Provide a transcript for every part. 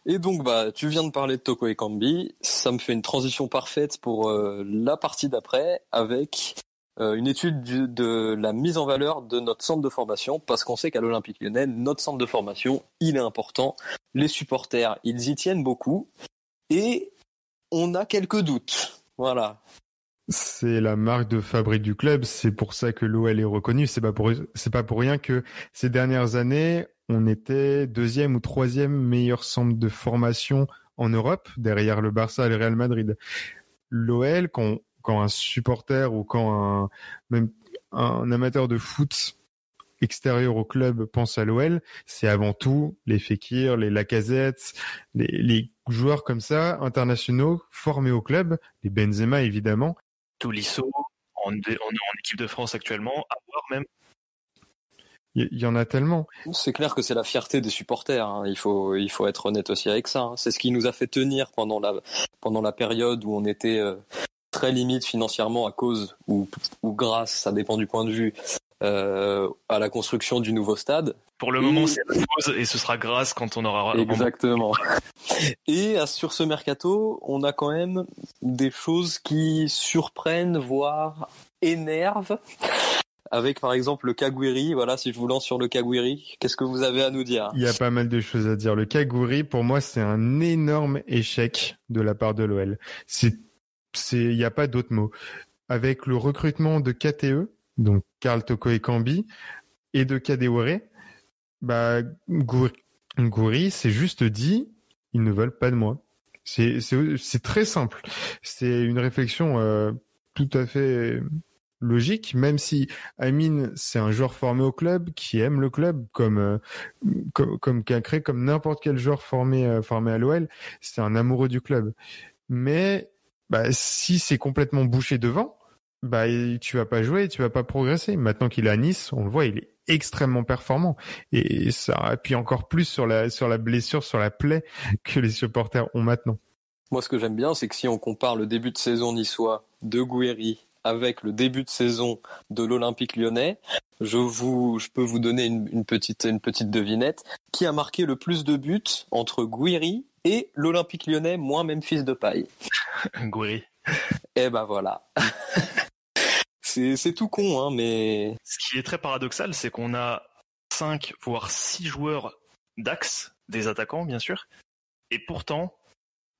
Et donc, tu viens de parler de Toko Ekambi. Ça me fait une transition parfaite pour la partie d'après avec une étude de la mise en valeur de notre centre de formation, parce qu'on sait qu'à l'Olympique Lyonnais, notre centre de formation, il est important. Les supporters, ils y tiennent beaucoup. Et on a quelques doutes. Voilà. C'est la marque de fabrique du club. C'est pour ça que l'OL est reconnu. C'est pas pour rien que ces dernières années, on était 2e ou 3e meilleur centre de formation en Europe, derrière le Barça et le Real Madrid. L'OL, quand un supporter ou quand même un amateur de foot extérieur au club pense à l'OL, c'est avant tout les Fekir, les Lacazette, les joueurs comme ça, internationaux, formés au club, les Benzema évidemment. Tolisso, en équipe de France actuellement, à voir même. Il y en a tellement. C'est clair que c'est la fierté des supporters. Hein. Il faut être honnête aussi avec ça. Hein. C'est ce qui nous a fait tenir pendant la période où on était très limite financièrement à cause ou grâce, ça dépend du point de vue, à la construction du nouveau stade. Pour le moment, c'est la pause et ce sera grâce quand on aura... Exactement. Et sur ce mercato, on a quand même des choses qui surprennent, voire énervent. Avec par exemple le Caguiri, voilà, si je vous lance sur le Caguiri, qu'est-ce que vous avez à nous dire ? Il y a pas mal de choses à dire. Le Caguiri, pour moi, c'est un énorme échec de la part de l'OL. Il n'y a pas d'autre mot. Avec le recrutement de KTE, donc Karl Toko Ekambi, et de Kadewere, Gouiri s'est juste dit, ils ne veulent pas de moi. C'est très simple. C'est une réflexion tout à fait logique, même si Amine, c'est un joueur formé au club, qui aime le club, comme Cacré, comme n'importe quel joueur formé à l'OL, c'est un amoureux du club. Mais si c'est complètement bouché devant, tu vas pas jouer, tu vas pas progresser. Maintenant qu'il est à Nice, on le voit, il est extrêmement performant, et ça appuie encore plus sur la blessure, sur la plaie que les supporters ont maintenant. Moi, ce que j'aime bien, c'est que si on compare le début de saison niçois de Gouiri avec le début de saison de l'Olympique Lyonnais, je peux vous donner une petite devinette. Qui a marqué le plus de buts entre Gouiri et l'Olympique Lyonnais, moins Memphis Depay ? Gouiri. Eh voilà. C'est tout con, hein, mais... Ce qui est très paradoxal, c'est qu'on a 5, voire 6 joueurs d'axe, des attaquants, bien sûr, et pourtant,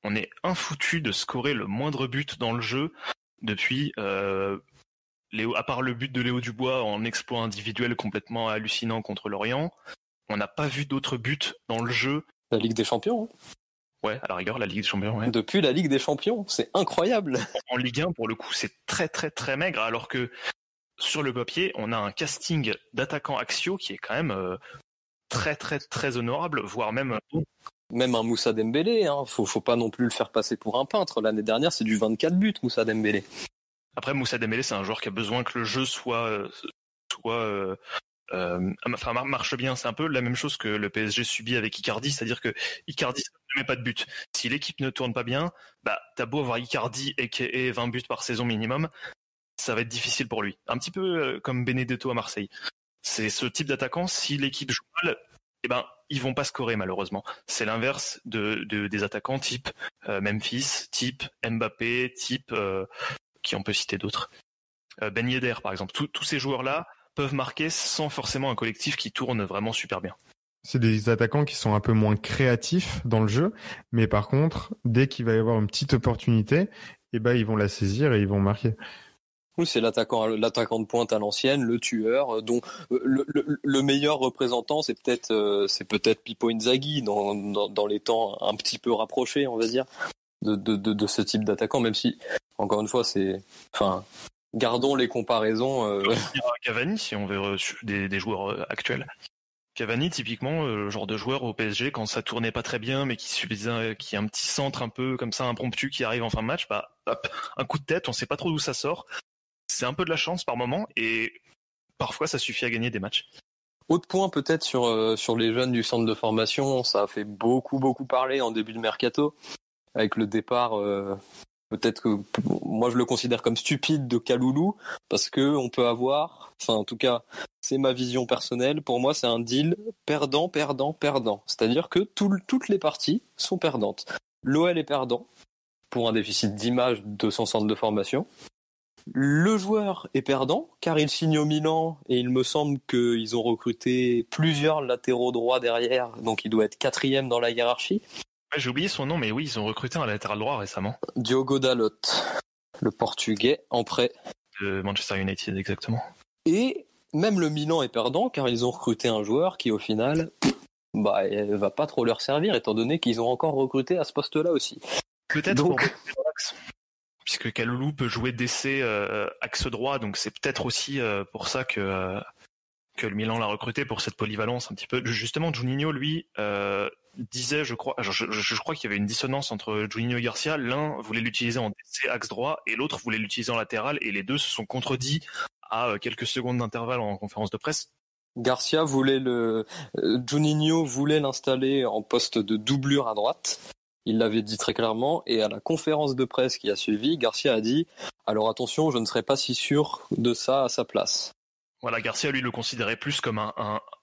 on est infoutu de scorer le moindre but dans le jeu depuis, à part le but de Léo Dubois en exploit individuel complètement hallucinant contre Lorient, on n'a pas vu d'autres buts dans le jeu. La Ligue des Champions, hein. Ouais, à la rigueur, la Ligue des Champions, ouais. Depuis la Ligue des Champions, c'est incroyable. En Ligue 1, pour le coup, c'est très très très maigre, alors que sur le papier, on a un casting d'attaquants axiaux qui est quand même très très très honorable, voire même... Même un Moussa Dembélé, hein. Faut pas non plus le faire passer pour un peintre. L'année dernière, c'est du 24 buts, Moussa Dembélé. Après, Moussa Dembélé, c'est un joueur qui a besoin que le jeu marche bien. C'est un peu la même chose que le PSG subit avec Icardi, c'est-à-dire que Icardi ne met pas de but. Si l'équipe ne tourne pas bien, t'as beau avoir Icardi et 20 buts par saison minimum, ça va être difficile pour lui. Un petit peu comme Benedetto à Marseille. C'est ce type d'attaquant, si l'équipe joue mal, ils vont pas scorer malheureusement. C'est l'inverse des attaquants type Memphis, type Mbappé, type qui on peut citer d'autres. Ben Yedder par exemple. Tous ces joueurs-là peuvent marquer sans forcément un collectif qui tourne vraiment super bien. C'est des attaquants qui sont un peu moins créatifs dans le jeu, mais par contre, dès qu'il va y avoir une petite opportunité, ils vont la saisir et ils vont marquer. Oui, c'est l'attaquant de pointe à l'ancienne, le tueur, dont le meilleur représentant, c'est peut-être Pippo Inzaghi dans les temps un petit peu rapprochés, on va dire, de ce type d'attaquant, même si, encore une fois, gardons les comparaisons. Cavani, si on veut des joueurs actuels. Cavani, typiquement, le genre de joueur au PSG, quand ça tournait pas très bien, mais qui a un petit centre un peu comme ça, impromptu, qui arrive en fin de match, hop, un coup de tête, on sait pas trop d'où ça sort. C'est un peu de la chance par moment, et parfois ça suffit à gagner des matchs. Autre point peut-être sur les jeunes du centre de formation, ça a fait beaucoup parler en début de mercato, avec le départ peut-être que moi je le considère comme stupide de Kaloulou, parce que on peut avoir, enfin en tout cas c'est ma vision personnelle, pour moi c'est un deal perdant, perdant, perdant. C'est-à-dire que toutes les parties sont perdantes. L'OL est perdant pour un déficit d'image de son centre de formation. Le joueur est perdant car il signe au Milan et il me semble qu'ils ont recruté plusieurs latéraux droits derrière, donc il doit être 4e dans la hiérarchie. Ouais, j'ai oublié son nom, mais oui, ils ont recruté un latéral droit récemment. Diogo Dalot, le portugais en prêt. De Manchester United, exactement. Et même le Milan est perdant car ils ont recruté un joueur qui au final va pas trop leur servir étant donné qu'ils ont encore recruté à ce poste-là aussi. Peut-être donc... pour l'axe, puisque Kaloulou peut jouer d'essai axe droit, donc c'est peut-être aussi pour ça que le Milan l'a recruté, pour cette polyvalence un petit peu. Justement, Juninho, lui, disait, je crois qu'il y avait une dissonance entre Juninho et Garcia. L'un voulait l'utiliser en essai axe droit et l'autre voulait l'utiliser en latéral, et les deux se sont contredits à quelques secondes d'intervalle en conférence de presse. Garcia Juninho voulait l'installer en poste de doublure à droite. Il l'avait dit très clairement, et à la conférence de presse qui a suivi, Garcia a dit « Alors attention, je ne serais pas si sûr de ça à sa place ». Voilà, Garcia, lui, le considérait plus comme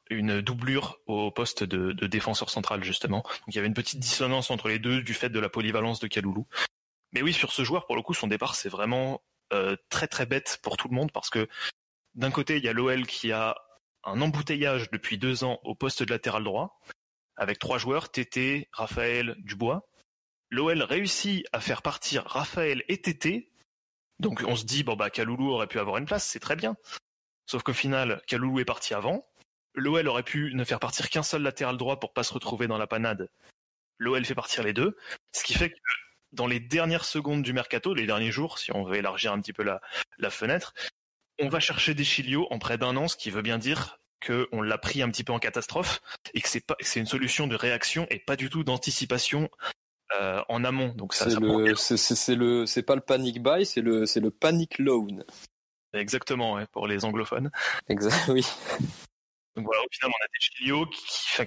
une doublure au poste de défenseur central, justement. Donc il y avait une petite dissonance entre les deux du fait de la polyvalence de Kaloulou. Mais oui, sur ce joueur, pour le coup, son départ, c'est vraiment très très bête pour tout le monde, parce que d'un côté, il y a l'OL qui a un embouteillage depuis 2 ans au poste de latéral droit, avec 3 joueurs, Tété, Raphaël, Dubois. L'OL réussit à faire partir Raphaël et Tété, donc on se dit, Kaloulou aurait pu avoir une place, c'est très bien. Sauf qu'au final, Kaloulou est parti avant. L'OL aurait pu ne faire partir qu'un seul latéral droit pour pas se retrouver dans la panade. L'OL fait partir les deux, ce qui fait que dans les dernières secondes du mercato, les derniers jours, si on veut élargir un petit peu la fenêtre, on va chercher Deschilio en près d'1 an, ce qui veut bien dire qu'on l'a pris un petit peu en catastrophe et que c'est une solution de réaction et pas du tout d'anticipation en amont. Donc c'est pas le panic buy, c'est le panic loan. Exactement, ouais, pour les anglophones. Exact, oui. Donc voilà, au final, on a Deschilio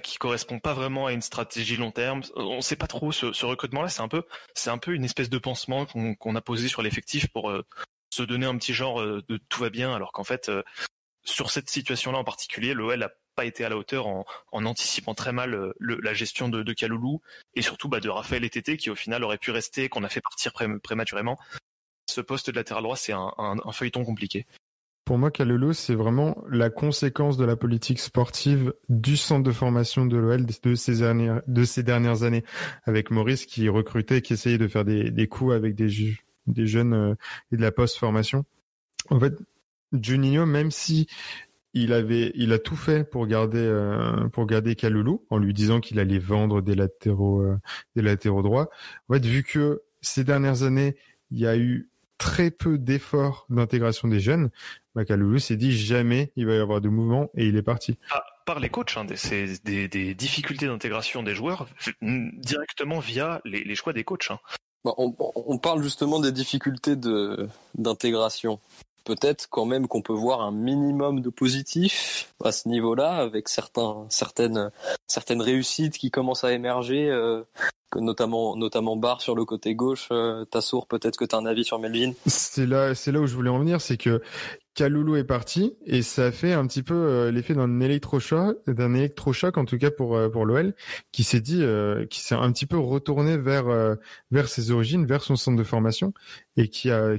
qui correspond pas vraiment à une stratégie long terme. On sait pas trop, ce recrutement-là, c'est un peu une espèce de pansement qu'on a posé sur l'effectif pour se donner un petit genre de tout va bien, alors qu'en fait, sur cette situation-là en particulier, l'OL a pas été à la hauteur en anticipant très mal la gestion de Kaloulou et surtout de Raphaël et Tété qui au final aurait pu rester, qu'on a fait partir prématurément. Ce poste de latéral droit, c'est un feuilleton compliqué. Pour moi, Kaloulou, c'est vraiment la conséquence de la politique sportive du centre de formation de l'OL de ces dernières années, avec Maurice qui recrutait, qui essayait de faire des coups avec des jeunes et de la post-formation. En fait, Juninho, même si il a tout fait pour garder Kaloulou, en lui disant qu'il allait vendre des latéraux droits. En fait, vu que ces dernières années, il y a eu très peu d'efforts d'intégration des jeunes, Kaloulou s'est dit jamais il va y avoir de mouvement et il est parti. Par les coachs, c'est des difficultés d'intégration des joueurs directement via les choix des coachs. On parle justement des difficultés d'intégration. Peut-être quand même qu'on peut voir un minimum de positif à ce niveau-là, avec certaines réussites qui commencent à émerger, notamment Barre sur le côté gauche. Tassour, peut-être que tu as un avis sur Melvin. C'est là où je voulais en venir, c'est que Kaloulou est parti et ça a fait un petit peu l'effet d'un électrochoc en tout cas pour l'OL, qui s'est un petit peu retourné vers ses origines, vers son centre de formation et qui a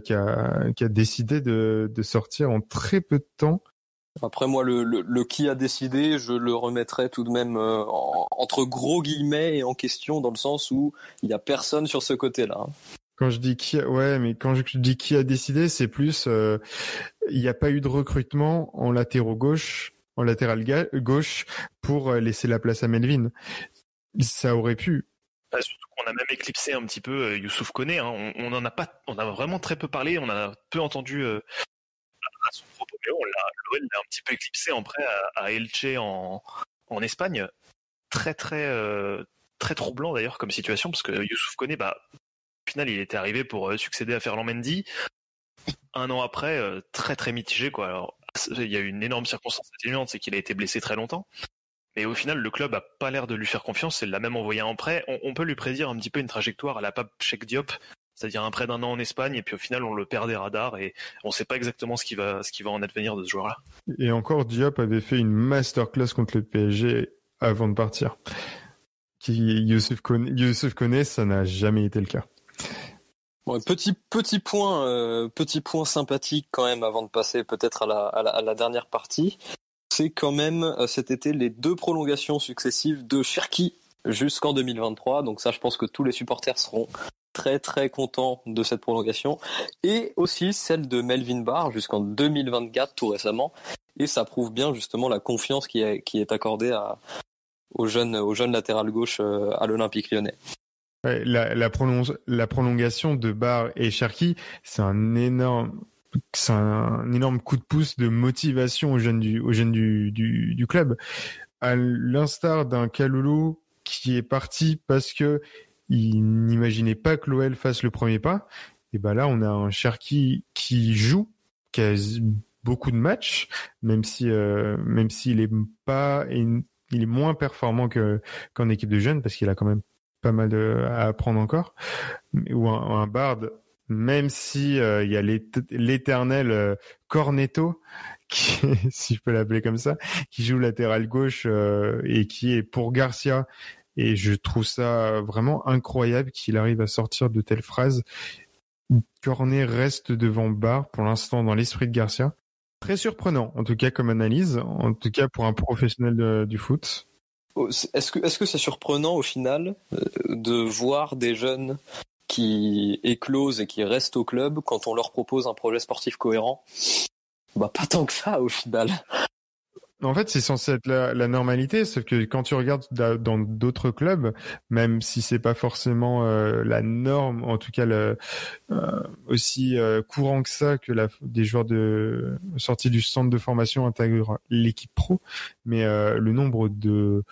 décidé de sortir en très peu de temps. Après moi, le qui a décidé, je le remettrai tout de même entre gros guillemets et en question, dans le sens où il y a personne sur ce côté-là. Quand je dis quand je dis qui a décidé, c'est plus il n'y a pas eu de recrutement en latéral gauche pour laisser la place à Melvin. Ça aurait pu. Surtout qu'on a même éclipsé un petit peu Youssouf Koné. On a vraiment très peu parlé, on a peu entendu à son propos, mais l'OL l'a un petit peu éclipsé après à Elche en Espagne. Très très très troublant d'ailleurs comme situation, parce que Youssouf Koné, au final, il était arrivé pour succéder à Ferland Mendy. 1 an après, très très mitigé, quoi. Alors, il y a eu une énorme circonstance atténuante, c'est qu'il a été blessé très longtemps. Mais au final, le club a pas l'air de lui faire confiance et l'a même envoyé en prêt. On peut lui prédire un petit peu une trajectoire à la Pape Cheikh Diop, c'est-à-dire un prêt d'1 an en Espagne, et puis au final on le perd des radars et on sait pas exactement ce qui va en advenir de ce joueur-là. Et encore, Diop avait fait une masterclass contre le PSG avant de partir. Youssouf Koné, ça n'a jamais été le cas. Bon, petit point sympathique quand même avant de passer peut-être à la dernière partie. C'est quand même cet été les 2 prolongations successives de Cherki jusqu'en 2023. Donc ça, je pense que tous les supporters seront très très contents de cette prolongation. Et aussi celle de Melvin Barr jusqu'en 2024 tout récemment. Et ça prouve bien justement la confiance qui est accordée au jeune latéral gauche à l'Olympique Lyonnais. Ouais, la prolongation de Barr et Cherki, c'est un énorme coup de pouce de motivation aux jeunes du club. À l'instar d'un Kalulu qui est parti parce que il n'imaginait pas que l'OL fasse le premier pas. Et ben là, on a un Cherki qui joue, qui a beaucoup de matchs, même s'il est pas, il est moins performant qu'en équipe de jeunes parce qu'il a quand même pas mal à apprendre encore. Ou un Bard, même si il y a l'éternel Cornetto, qui, si je peux l'appeler comme ça, qui joue latéral gauche et qui est pour Garcia. Et je trouve ça vraiment incroyable qu'il arrive à sortir de telles phrases. Cornet reste devant Barr pour l'instant dans l'esprit de Garcia. Très surprenant, en tout cas comme analyse, en tout cas pour un professionnel du foot. Est-ce que c'est surprenant au final de voir des jeunes qui éclosent et qui restent au club quand on leur propose un projet sportif cohérent? Bah pas tant que ça au final. En fait, c'est censé être la normalité, sauf que quand tu regardes dans d'autres clubs, même si c'est pas forcément la norme, en tout cas aussi courant que ça, que des joueurs sortis du centre de formation intègrent l'équipe pro, mais le nombre de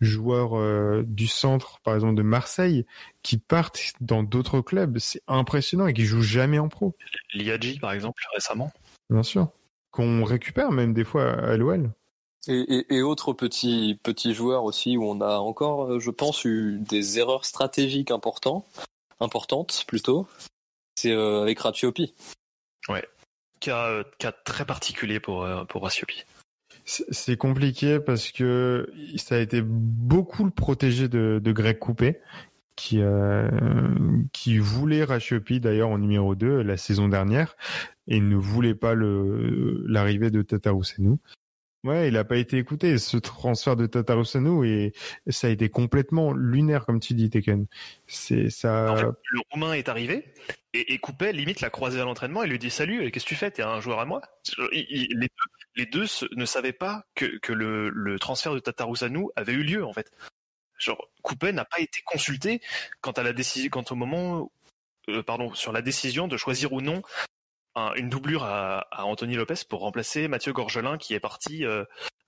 joueurs du centre, par exemple de Marseille, qui partent dans d'autres clubs, c'est impressionnant et qui jouent jamais en pro. Liadji, par exemple, récemment. Bien sûr. Qu'on récupère même des fois à l'OL. Et autres petits joueurs aussi où on a encore, je pense, eu des erreurs stratégiques importantes plutôt. C'est avec Ratiopi. Ouais, cas très particulier pour Ratiopi. C'est compliqué parce que ça a été beaucoup le protégé de Greg Coupé qui voulait Ratiopi d'ailleurs en numéro 2 la saison dernière et ne voulait pas l'arrivée de Tatarusanu. Ouais, il a pas été écouté, ce transfert de Tatarusanu, et ça a été complètement lunaire, comme tu dis, Tekken. C'est ça. En fait, le Roumain est arrivé, et Coupet, limite, l'a croisé à l'entraînement et lui dit: salut, qu'est-ce que tu fais? T'es un joueur à moi? Les deux ne savaient pas que le transfert de Tatarusanu avait eu lieu, en fait. Genre, Coupet n'a pas été consulté sur la décision de choisir ou non une doublure à Anthony Lopez pour remplacer Mathieu Gorgelin qui est parti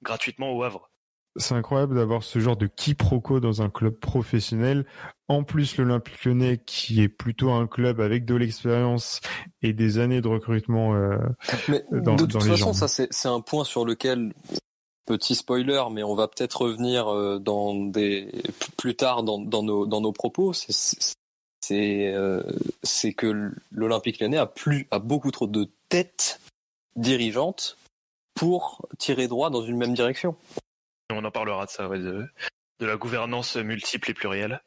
gratuitement au Havre. C'est incroyable d'avoir ce genre de quiproquo dans un club professionnel. En plus, l'Olympique Lyonnais, qui est plutôt un club avec de l'expérience et des années de recrutement mais dans de toute les façon, jambes. ça c'est un point sur lequel, petit spoiler, mais on va peut-être revenir plus tard dans nos propos. C'est que l'Olympique Lyonnais a beaucoup trop de têtes dirigeantes pour tirer droit dans une même direction. On en parlera de ça, ouais, de la gouvernance multiple et plurielle.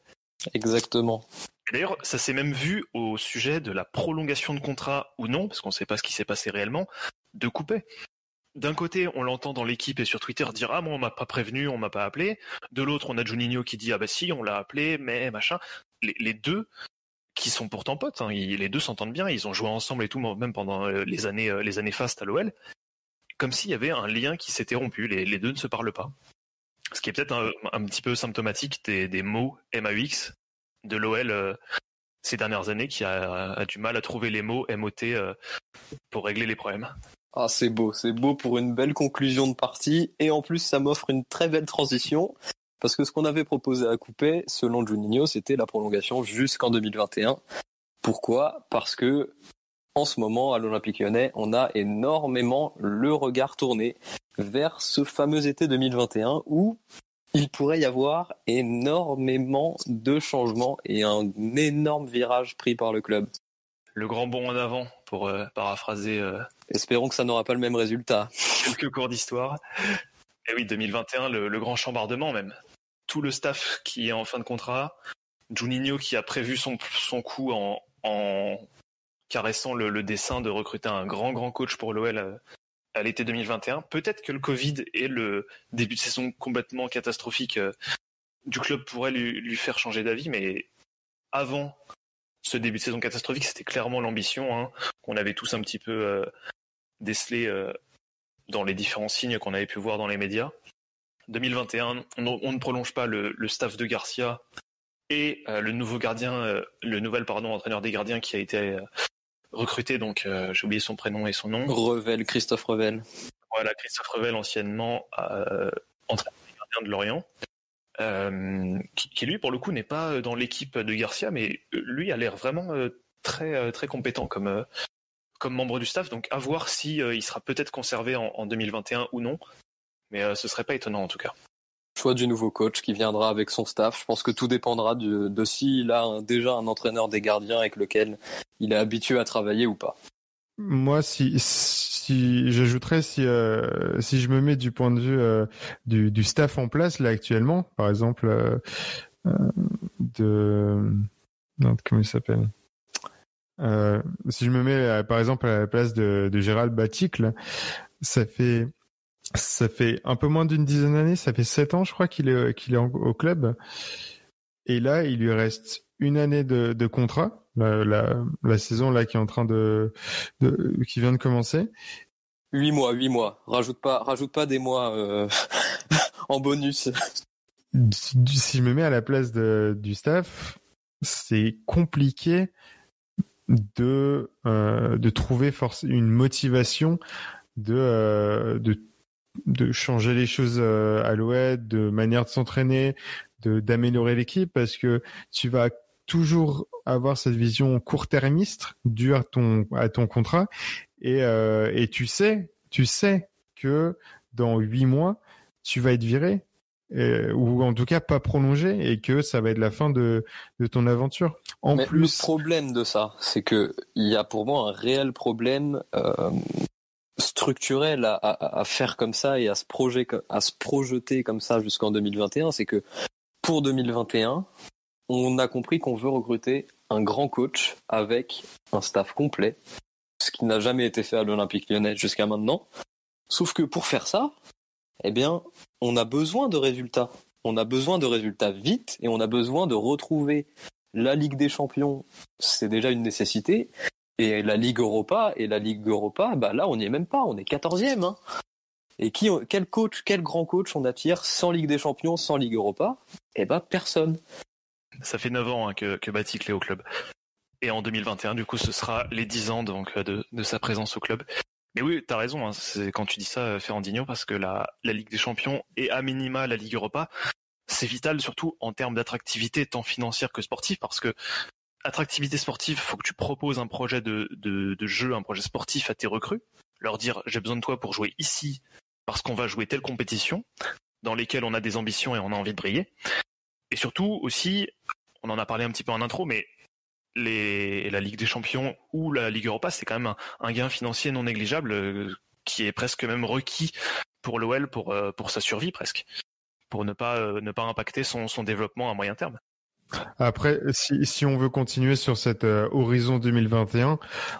Exactement. Et d'ailleurs, ça s'est même vu au sujet de la prolongation de contrat ou non, parce qu'on ne sait pas ce qui s'est passé réellement, de Coupet. D'un côté, on l'entend dans l'équipe et sur Twitter dire: ah, moi, on m'a pas prévenu, on m'a pas appelé. De l'autre, on a Juninho qui dit: ah bah si, on l'a appelé, mais machin. Les deux, qui sont pourtant potes, hein, les deux s'entendent bien, ils ont joué ensemble et tout, même pendant les années fastes à l'OL, comme s'il y avait un lien qui s'était rompu, les deux ne se parlent pas. Ce qui est peut-être un petit peu symptomatique des mots MAUX de l'OL ces dernières années, qui a du mal à trouver les mots MOT pour régler les problèmes. Ah, c'est beau pour une belle conclusion de partie, et en plus ça m'offre une très belle transition. Parce que ce qu'on avait proposé à Coupet, selon Juninho, c'était la prolongation jusqu'en 2021. Pourquoi ? Parce que, en ce moment, à l'Olympique Lyonnais, on a énormément le regard tourné vers ce fameux été 2021 où il pourrait y avoir énormément de changements et un énorme virage pris par le club. Le grand bond en avant, pour paraphraser Espérons que ça n'aura pas le même résultat. quelques cours d'histoire. Et oui, 2021, le grand chambardement même. Tout le staff qui est en fin de contrat, Juninho qui a prévu son coup en caressant le dessin de recruter un grand coach pour l'OL à l'été 2021. Peut-être que le Covid et le début de saison complètement catastrophique du club pourraient lui faire changer d'avis, mais avant ce début de saison catastrophique, c'était clairement l'ambition qu'on avait tous un petit peu décelé dans les différents signes qu'on avait pu voir dans les médias. 2021, on ne prolonge pas le staff de Garcia et le nouvel entraîneur des gardiens qui a été recruté, donc j'ai oublié son prénom et son nom. Christophe Revel. Voilà, Christophe Revel, anciennement entraîneur des gardiens de Lorient. Qui lui pour le coup n'est pas dans l'équipe de Garcia, mais lui a l'air vraiment très très compétent comme membre du staff, donc à voir si il sera peut-être conservé en 2021 ou non, mais ce serait pas étonnant en tout cas. Choix du nouveau coach qui viendra avec son staff. Je pense que tout dépendra de s'il a déjà un entraîneur des gardiens avec lequel il est habitué à travailler ou pas. Moi, si j'ajouterais, si je me mets du point de vue du staff en place là actuellement, par exemple comment il s'appelle, si je me mets par exemple à la place de Gérald Batic, ça fait un peu moins d'une dizaine d'années, ça fait 7 ans je crois qu'il est au club, et là il lui reste une année de contrat. La saison là qui est en train qui vient de commencer. 8 mois. Rajoute pas des mois en bonus. Si je me mets à la place du staff, c'est compliqué de trouver une motivation de changer les choses à l'OL, de manière de s'entraîner, d'améliorer l'équipe, parce que tu vas toujours avoir cette vision court-termiste due à ton contrat, et tu sais que dans 8 mois tu vas être viré, ou en tout cas pas prolongé, et que ça va être la fin de ton aventure. Mais le problème de ça, c'est que il y a pour moi un réel problème structurel à faire comme ça et à se projeter comme ça jusqu'en 2021. C'est que pour 2021, on a compris qu'on veut recruter un grand coach avec un staff complet, ce qui n'a jamais été fait à l'Olympique Lyonnais jusqu'à maintenant. Sauf que pour faire ça, eh bien, on a besoin de résultats. On a besoin de résultats vite, et on a besoin de retrouver la Ligue des Champions. C'est déjà une nécessité. Et la Ligue Europa, bah là, on n'y est même pas. On est 14e. Hein. Et quel grand coach on attire sans Ligue des Champions, sans Ligue Europa? Eh ben, personne. Ça fait 9 ans que Batic est au club. Et en 2021, du coup, ce sera les 10 ans donc, de sa présence au club. Mais oui, t'as raison, c'est quand tu dis ça, Ferrandinho, parce que la Ligue des Champions et à minima la Ligue Europa, c'est vital surtout en termes d'attractivité tant financière que sportive, parce que attractivité sportive, faut que tu proposes un projet de jeu, un projet sportif à tes recrues, leur dire j'ai besoin de toi pour jouer ici parce qu'on va jouer telle compétition dans lesquelles on a des ambitions et on a envie de briller. Et surtout aussi, on en a parlé un petit peu en intro, mais la Ligue des Champions ou la Ligue Europa, c'est quand même un gain financier non négligeable qui est presque même requis pour l'OL pour sa survie presque, pour ne pas impacter son développement à moyen terme. Après, si on veut continuer sur cet horizon 2021,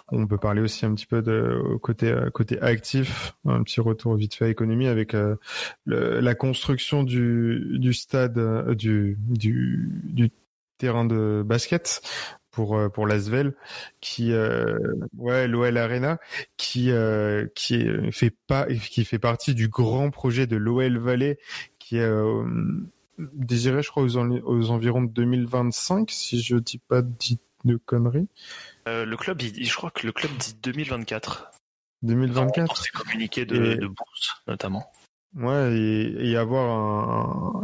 on peut parler aussi un petit peu de côté actif, un petit retour vite fait à économie avec la construction du stade, du terrain de basket pour l'Asvel, qui l'OL Arena, qui fait partie du grand projet de l'OL Valley, qui est désiré, je crois, aux environs de 2025, si je dis pas de conneries. Le club, je crois que le club dit 2024. 2024. Dans ses communiqués de bourse, notamment. Ouais, et avoir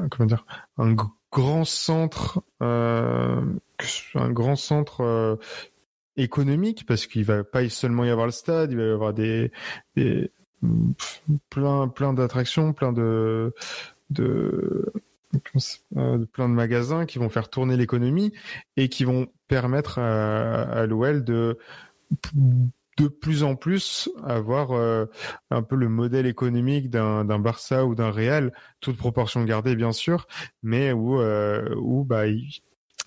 un grand centre, économique, parce qu'il va pas seulement y avoir le stade, il va y avoir plein d'attractions, plein de plein de magasins qui vont faire tourner l'économie et qui vont permettre à l'OL de plus en plus avoir un peu le modèle économique d'un Barça ou d'un Real, toute proportion gardée bien sûr, mais où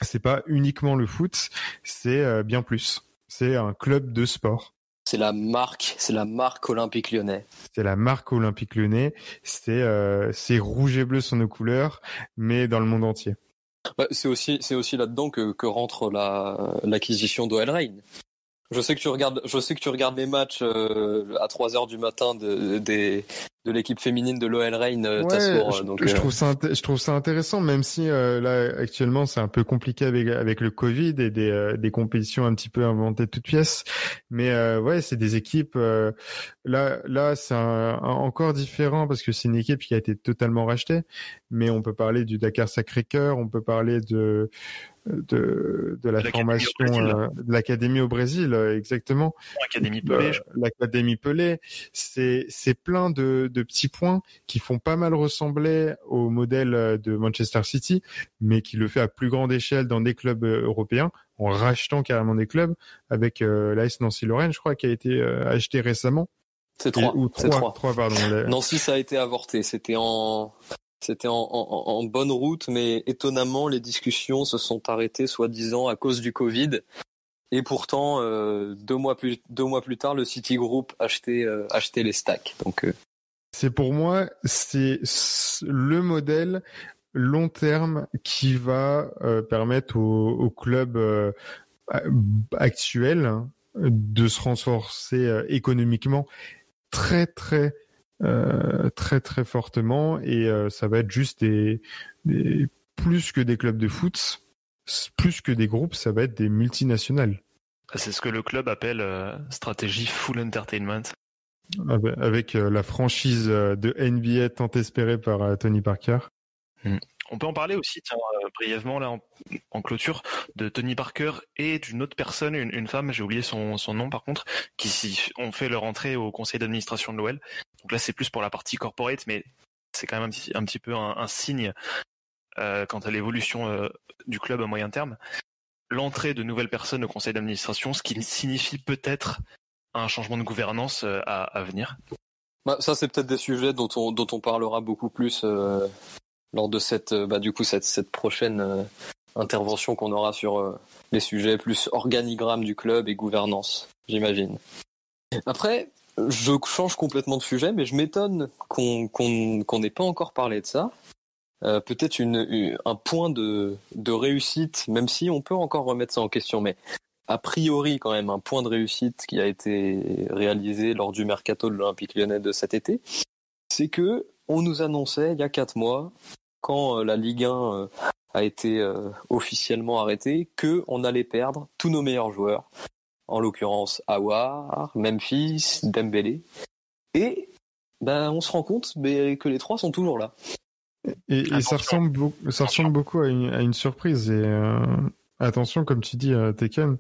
c'est pas uniquement le foot, c'est bien plus. C'est un club de sport. C'est la marque Olympique Lyonnais. C'est la marque Olympique Lyonnais. C'est rouge et bleu sont nos couleurs, mais dans le monde entier. Ouais, c'est aussi là-dedans que rentre l'acquisition d'OL Reign. Je sais que tu regardes les matchs à 3h du matin de l'équipe féminine de l'OL Reign Tassour. Je trouve ça intéressant, même si là actuellement c'est un peu compliqué avec le Covid et des compétitions un petit peu inventées de toutes pièces. Mais ouais, c'est des équipes là c'est encore différent parce que c'est une équipe qui a été totalement rachetée. Mais on peut parler du Dakar Sacré-Cœur, on peut parler de la formation de l'académie au Brésil, exactement. L'académie Pelé, c'est plein de petits points qui font pas mal ressembler au modèle de Manchester City, mais qui le fait à plus grande échelle dans des clubs européens, en rachetant carrément des clubs, avec l'AS Nancy-Lorraine, je crois, qui a été acheté récemment. C'est 3. Pardon. Nancy, ça a été avorté. C'était en bonne route, mais étonnamment, les discussions se sont arrêtées, soi-disant, à cause du Covid. Et pourtant, 2 mois plus tard, le City Group achetait les stacks. Donc, c'est pour moi, c'est le modèle long terme qui va permettre aux clubs actuels de se renforcer économiquement très très fortement, et ça va être juste des plus que des clubs de foot, plus que des groupes, ça va être des multinationales. C'est ce que le club appelle stratégie full entertainment. Avec la franchise de NBA tant espérée par Tony Parker. On peut en parler aussi, tiens, brièvement là en clôture, de Tony Parker et d'une autre personne, une femme, j'ai oublié son nom par contre, qui ont fait leur entrée au conseil d'administration de l'OL. Donc là c'est plus pour la partie corporate, mais c'est quand même un petit peu un signe quant à l'évolution du club à moyen terme. L'entrée de nouvelles personnes au conseil d'administration, ce qui signifie peut-être un changement de gouvernance à venir. Ça c'est peut-être des sujets dont on parlera beaucoup plus lors de cette prochaine intervention qu'on aura sur les sujets plus organigramme du club et gouvernance, j'imagine. Après, je change complètement de sujet, mais je m'étonne qu'on n'ait pas encore parlé de ça. Peut-être un point de réussite, même si on peut encore remettre ça en question, mais a priori quand même un point de réussite qui a été réalisé lors du mercato de l'Olympique Lyonnais de cet été, c'est que on nous annonçait il y a 4 mois, quand la Ligue 1 a été officiellement arrêtée, qu'on allait perdre tous nos meilleurs joueurs, en l'occurrence Aouar, Memphis, Dembélé, et on se rend compte que les 3 sont toujours là. Et ça ressemble beaucoup à une surprise. Et attention, comme tu dis, Tekken,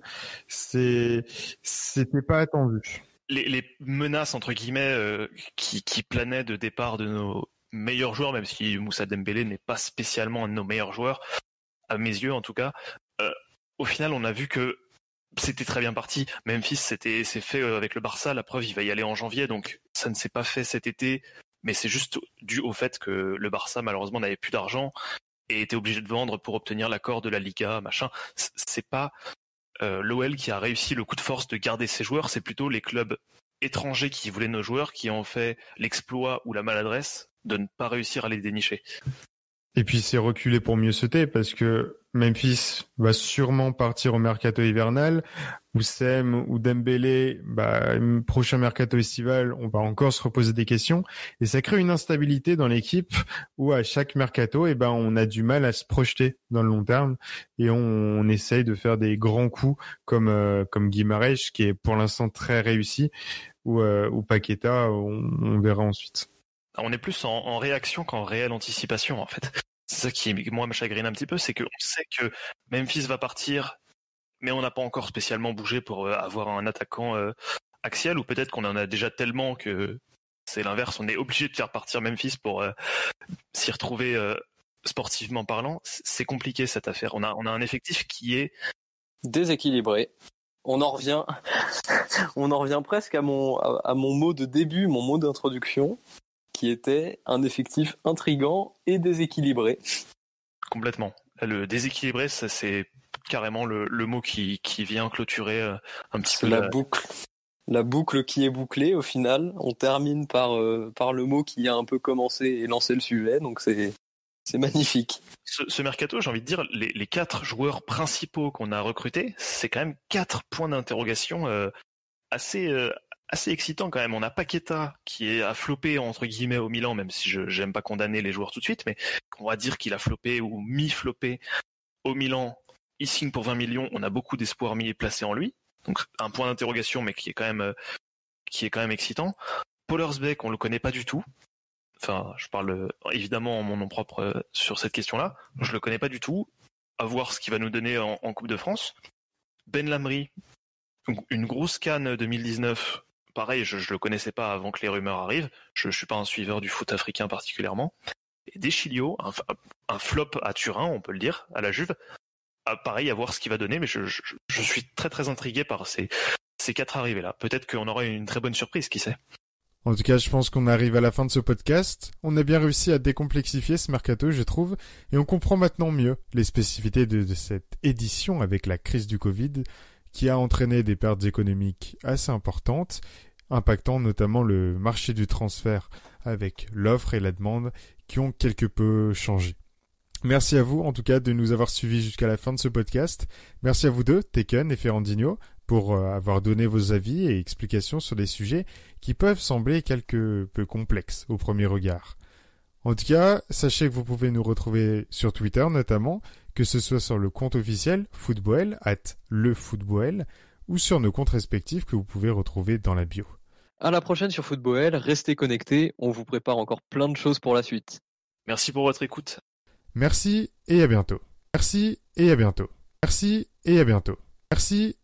c'était pas attendu. Les menaces entre guillemets qui planaient de départ de nos meilleurs joueurs, même si Moussa Dembélé n'est pas spécialement un de nos meilleurs joueurs, à mes yeux en tout cas, au final on a vu que c'était très bien parti. Memphis c'est fait avec le Barça, la preuve il va y aller en janvier, donc ça ne s'est pas fait cet été, mais c'est juste dû au fait que le Barça malheureusement n'avait plus d'argent et était obligé de vendre pour obtenir l'accord de la Liga, machin. C'est pas l'OL qui a réussi le coup de force de garder ses joueurs, c'est plutôt les clubs étrangers qui voulaient nos joueurs qui ont fait l'exploit ou la maladresse de ne pas réussir à les dénicher. Et puis c'est reculé pour mieux sauter, parce que Memphis va sûrement partir au mercato hivernal, Oussem ou Dembélé, prochain mercato estival, on va encore se reposer des questions, et ça crée une instabilité dans l'équipe où à chaque mercato, on a du mal à se projeter dans le long terme, et on essaye de faire des grands coups comme Guimarães, qui est pour l'instant très réussi, ou Paqueta, on verra ensuite. On est plus en réaction qu'en réelle anticipation en fait. C'est ça qui moi me chagrine un petit peu, c'est qu'on sait que Memphis va partir, mais on n'a pas encore spécialement bougé pour avoir un attaquant axial, ou peut-être qu'on en a déjà tellement que c'est l'inverse, on est obligé de faire partir Memphis pour s'y retrouver sportivement parlant, c'est compliqué cette affaire. On a un effectif qui est déséquilibré. On en revient presque à mon mot de début, mon mot d'introduction, qui était un effectif intriguant et déséquilibré. Complètement. Le déséquilibré, ça c'est carrément le mot qui vient clôturer un petit peu boucle. La boucle qui est bouclée au final. On termine par le mot qui a un peu commencé et lancé le sujet, donc c'est magnifique. Ce mercato, j'ai envie de dire, les 4 joueurs principaux qu'on a recrutés, c'est quand même 4 points d'interrogation assez excitant quand même. On a Paqueta qui a floppé entre guillemets au Milan, même si j'aime pas condamner les joueurs tout de suite, mais on va dire qu'il a floppé ou mi-floppé au Milan. Il signe pour 20 millions, on a beaucoup d'espoir mis et placé en lui. Donc un point d'interrogation, mais qui est quand même excitant. Pollersbeck, on le connaît pas du tout. Enfin, je parle évidemment en mon nom propre sur cette question-là. Je le connais pas du tout. À voir ce qu'il va nous donner en Coupe de France. Ben Lamry, une grosse canne 2019. Pareil, je le connaissais pas avant que les rumeurs arrivent. Je suis pas un suiveur du foot africain particulièrement. Et Deschilio, un flop à Turin, on peut le dire, à la Juve. Pareil, à voir ce qu'il va donner, mais je suis très très intrigué par ces 4 arrivées-là. Peut-être qu'on aura une très bonne surprise, qui sait. En tout cas, je pense qu'on arrive à la fin de ce podcast. On a bien réussi à décomplexifier ce mercato, je trouve, et on comprend maintenant mieux les spécificités de cette édition avec la crise du Covid, qui a entraîné des pertes économiques assez importantes, impactant notamment le marché du transfert avec l'offre et la demande qui ont quelque peu changé. Merci à vous, en tout cas, de nous avoir suivis jusqu'à la fin de ce podcast. Merci à vous deux, Taken et Ferrandinho, pour avoir donné vos avis et explications sur des sujets qui peuvent sembler quelque peu complexes au premier regard. En tout cas, sachez que vous pouvez nous retrouver sur Twitter notamment, que ce soit sur le compte officiel Football @lefootball ou sur nos comptes respectifs que vous pouvez retrouver dans la bio. À la prochaine sur Football, restez connectés, on vous prépare encore plein de choses pour la suite. Merci pour votre écoute. Merci et à bientôt. Merci et à bientôt. Merci et à bientôt. Merci.